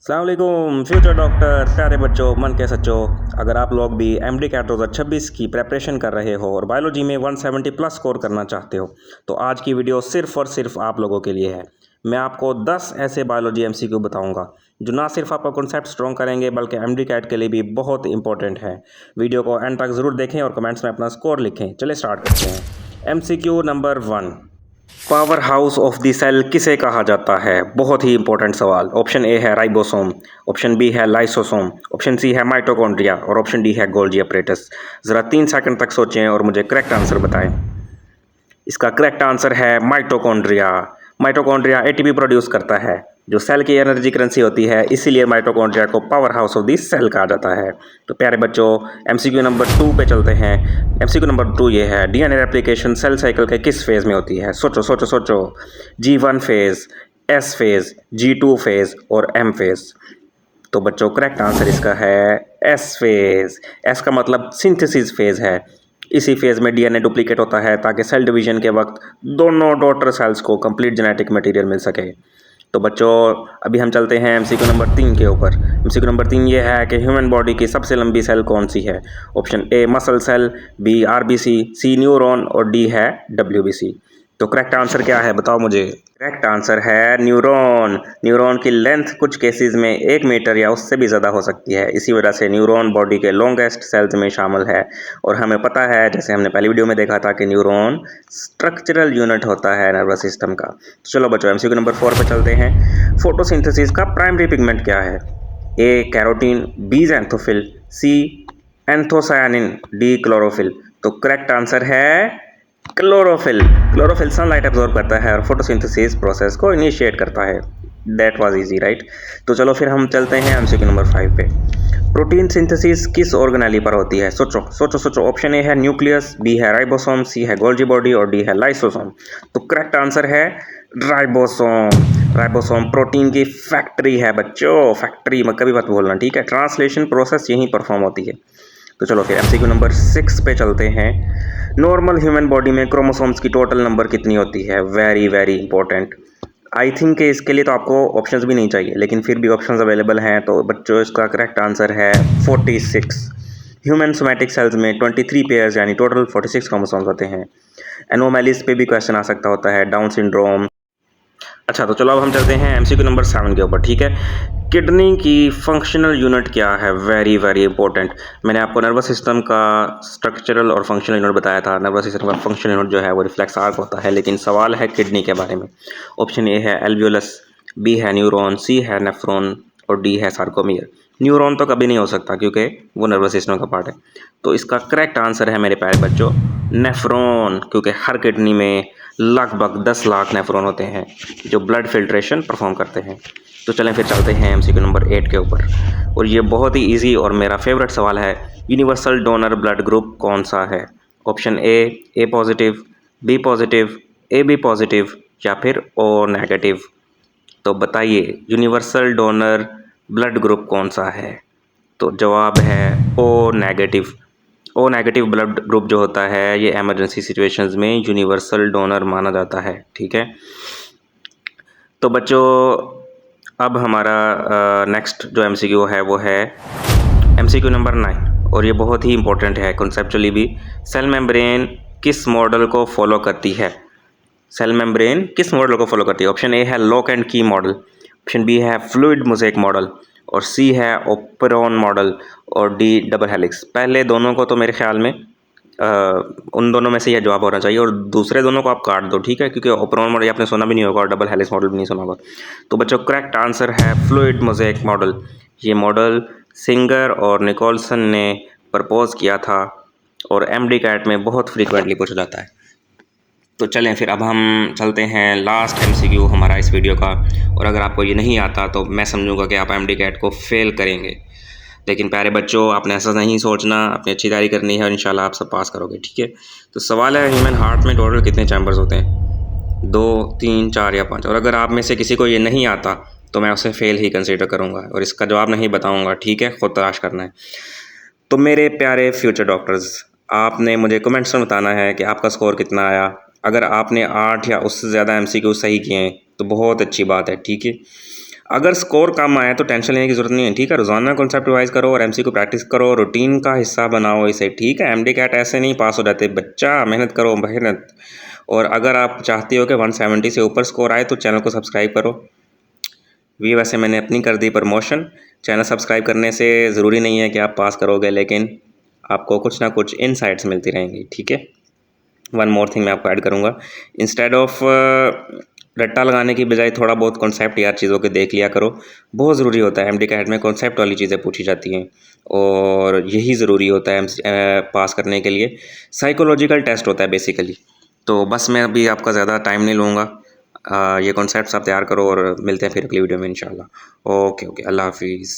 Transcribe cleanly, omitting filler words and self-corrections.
अस्सलाम वालेकुम future doctor प्यारे बच्चों मन के सच्चों। अगर आप लोग भी एमडी कैट 2026 की प्रेपरेशन कर रहे हो और बायोलॉजी में 170 प्लस स्कोर करना चाहते हो तो आज की वीडियो सिर्फ और सिर्फ आप लोगों के लिए है। मैं आपको 10 ऐसे बायोलॉजी एमसीक्यू बताऊंगा जो ना सिर्फ आपका कॉन्सेप्ट स्ट्रॉन्ग करेंगे बल्कि एमडी कैट के लिए भी बहुत इंपॉर्टेंट है। वीडियो को एंड तक ज़रूर देखें और कमेंट्स में अपना स्कोर लिखें। चलिए स्टार्ट करते हैं। MCQ number 1, power house of the cell किसे कहा जाता है? बहुत ही इंपॉर्टेंट सवाल। ऑप्शन ए है राइबोसोम, ऑप्शन बी है लाइसोसोम, ऑप्शन सी है माइटोकॉन्ड्रिया और ऑप्शन डी है गोल्जी अपरेटस। ज़रा 3 सेकंड तक सोचें और मुझे करेक्ट आंसर बताएं। इसका करेक्ट आंसर है माइटोकॉन्ड्रिया। माइटोकॉन्ड्रिया एटीपी प्रोड्यूस करता है जो सेल की एनर्जी करेंसी होती है, इसीलिए माइटोकॉन्ड्रिया को power house of the cell कहा जाता है। तो प्यारे बच्चों एमसीक्यू नंबर 2 पे चलते हैं। एमसीक्यू नंबर 2 ये है, डीएनए रेप्लिकेशन सेल साइकिल के किस फेज़ में होती है? सोचो सोचो सोचो। G1 phase, S phase, G2 phase और एम फेज़। तो बच्चों करेक्ट आंसर इसका है एस फेज़। एस का मतलब सिंथेसिस फेज़ है। इसी फेज़ में डीएनए डुप्लीकेट होता है ताकि सेल डिवीजन के वक्त दोनों डॉटर सेल्स को कंप्लीट जेनेटिक मटेरियल मिल सके। तो बच्चों अभी हम चलते हैं एमसीक्यू नंबर 3 के ऊपर। एमसीक्यू नंबर 3 ये है कि ह्यूमन बॉडी की सबसे लंबी सेल कौन सी है? Option A muscle cell, B RBC, C neuron और डी है डब्ल्यूबीसी। तो करेक्ट आंसर क्या है बताओ मुझे। करेक्ट आंसर है न्यूरॉन। न्यूरॉन की लेंथ कुछ केसेस में 1 मीटर या उससे भी ज़्यादा हो सकती है, इसी वजह से न्यूरॉन बॉडी के लॉन्गेस्ट सेल्स में शामिल है। और हमें पता है, जैसे हमने पहली वीडियो में देखा था, कि न्यूरॉन स्ट्रक्चरल यूनिट होता है नर्वस सिस्टम का। तो चलो बच्चों एमसीक्यू नंबर 4 पर चलते हैं। फोटोसिंथेसिस का प्राइमरी पिगमेंट क्या है? A carotene, B xanthophyll, C एंथोसायानिन, D chlorophyll. तो करेक्ट आंसर है क्लोरोफिल। क्लोरोफिल सनलाइट एब्जॉर्ब करता है और फोटोसिंथेसिस प्रोसेस को इनिशिएट करता है। That was easy right. तो चलो फिर हम चलते हैं एमसीक्यू नंबर 5 पे। प्रोटीन सिंथेसिस किस ऑर्गेनेली पर होती है? सोचो सोचो सोचो। ऑप्शन ए है न्यूक्लियस, बी है राइबोसोम, सी है गोल्जी बॉडी और डी है लाइसोसोम। तो करेक्ट आंसर है राइबोसोम। राइबोसोम प्रोटीन की फैक्ट्री है बच्चों, फैक्ट्री मत कभी मत भूलना, ठीक है। ट्रांसलेशन प्रोसेस यहीं परफॉर्म होती है। तो चलो फिर एमसीक्यू नंबर 6 पे चलते हैं। नॉर्मल ह्यूमन बॉडी में क्रोमोसोम्स की टोटल नंबर कितनी होती है? Very very important. I think कि इसके लिए तो आपको ऑप्शंस भी नहीं चाहिए, लेकिन फिर भी ऑप्शंस अवेलेबल हैं। तो बच्चों इसका करेक्ट आंसर है 46। ह्यूमन सोमैटिक सेल्स में 23 पेयर्स यानी टोटल 46 क्रोमोसोम्स होते हैं। एनोमैलीज पे भी क्वेश्चन आ सकता होता है, डाउन सिंड्रोम। अच्छा तो चलो अब हम चलते हैं एमसीक्यू नंबर 7 के ऊपर, ठीक है। किडनी की फंक्शनल यूनिट क्या है? Very very important. मैंने आपको नर्वस सिस्टम का स्ट्रक्चरल और फंक्शनल यूनिट बताया था। नर्वस सिस्टम का फंक्शनल यूनिट जो है वो रिफ्लेक्स आर्क होता है, लेकिन सवाल है किडनी के बारे में। ऑप्शन ए है एल्वियोलस, बी है न्यूरॉन, सी है नेफ्रॉन और डी है सार्कोमियर। न्यूरॉन तो कभी नहीं हो सकता क्योंकि वो नर्वस सिस्टम का पार्ट है। तो इसका करेक्ट आंसर है मेरे प्यारे बच्चों नेफ्रॉन, क्योंकि हर किडनी में लगभग 10 लाख नेफ्रॉन होते हैं जो ब्लड फिल्ट्रेशन परफॉर्म करते हैं। तो चलें फिर चलते हैं एमसीक्यू नंबर 8 के ऊपर, और ये बहुत ही इजी और मेरा फेवरेट सवाल है। यूनिवर्सल डोनर ब्लड ग्रुप कौन सा है? Option A positive, B positive, A B positive या फिर ओ नेगेटिव। तो बताइए यूनिवर्सल डोनर ब्लड ग्रुप कौन सा है? तो जवाब है O negative. O negative blood group जो होता है ये इमरजेंसी सिचुएशंस में यूनिवर्सल डोनर माना जाता है, ठीक है। तो बच्चों अब हमारा नेक्स्ट जो एमसीक्यू है वो है एमसीक्यू नंबर 9, और ये बहुत ही इंपॉर्टेंट है कॉन्सेप्चुअली भी। सेल मेम्ब्रेन किस मॉडल को फॉलो करती है? सेल मेम्ब्रेन किस मॉडल को फॉलो करती है? ऑप्शन ए है लॉक एंड की मॉडल, ऑप्शन बी है फ्लूइड मोज़ेक मॉडल और सी है ओपेरॉन मॉडल और डी डबल हेलिक्स। पहले दोनों को तो मेरे ख्याल में उन दोनों में से यह जवाब होना चाहिए और दूसरे दोनों को आप काट दो, ठीक है, क्योंकि ओपेरॉन मॉडल आपने सुना भी नहीं होगा और डबल हेलिक्स मॉडल भी नहीं सुना होगा। तो बच्चों करेक्ट आंसर है फ्लूइड मोज़ेक मॉडल। ये मॉडल सिंगर और निकोलसन ने प्रपोज किया था और एमडी कैट में बहुत फ्रीक्वेंटली पूछा जाता है। तो चलें फिर अब हम चलते हैं लास्ट एमसीक्यू हमारा इस वीडियो का, और अगर आपको ये नहीं आता तो मैं समझूंगा कि आप एमडी कैट को फेल करेंगे। लेकिन प्यारे बच्चों आपने ऐसा नहीं सोचना, अपनी अच्छी तैयारी करनी है और इंशाल्लाह आप सब पास करोगे, ठीक है। तो सवाल है ह्यूमन हार्ट में टोटल कितने चैम्बर्स होते हैं? 2, 3, 4 या 5? और अगर आप में से किसी को ये नहीं आता तो मैं उसे फेल ही कंसिडर करूँगा और इसका जवाब नहीं बताऊँगा, ठीक है, खुद तलाश करना है। तो मेरे प्यारे फ्यूचर डॉक्टर्स, आपने मुझे कमेंट्स में बताना है कि आपका स्कोर कितना आया। अगर आपने 8 या उससे ज़्यादा एमसीक्यू सही किए हैं तो बहुत अच्छी बात है, ठीक है। अगर स्कोर कम आए तो टेंशन लेने की ज़रूरत नहीं है, ठीक है। रोज़ाना कॉन्सेप्ट रिवाइज़ करो और एमसीक्यू प्रैक्टिस करो, रूटीन का हिस्सा बनाओ इसे, ठीक है। एमडी कैट ऐसे नहीं पास हो जाते बच्चा, मेहनत करो मेहनत। और अगर आप चाहते हो कि 170 से ऊपर स्कोर आए तो चैनल को सब्सक्राइब करो। भी वैसे मैंने अपनी कर दी प्रमोशन। चैनल सब्सक्राइब करने से ज़रूरी नहीं है कि आप पास करोगे, लेकिन आपको कुछ ना कुछ इनसाइट्स मिलती रहेंगी, ठीक है। वन मोर थिंग मैं आपको ऐड करूँगा, इंस्टेड ऑफ रट्टा लगाने की बजाय थोड़ा बहुत कॉन्सेप्ट यार चीज़ों के देख लिया करो। बहुत ज़रूरी होता है, एमडी कैट में कॉन्सेप्ट वाली चीज़ें पूछी जाती हैं और यही ज़रूरी होता है पास करने के लिए। साइकोलॉजिकल टेस्ट होता है बेसिकली। तो बस मैं अभी आपका ज़्यादा टाइम नहीं लूँगा। ये कॉन्सेप्ट्स आप तैयार करो और मिलते हैं फिर अगली वीडियो में इंशाल्लाह। ओके ओके, अल्लाह हाफिज़।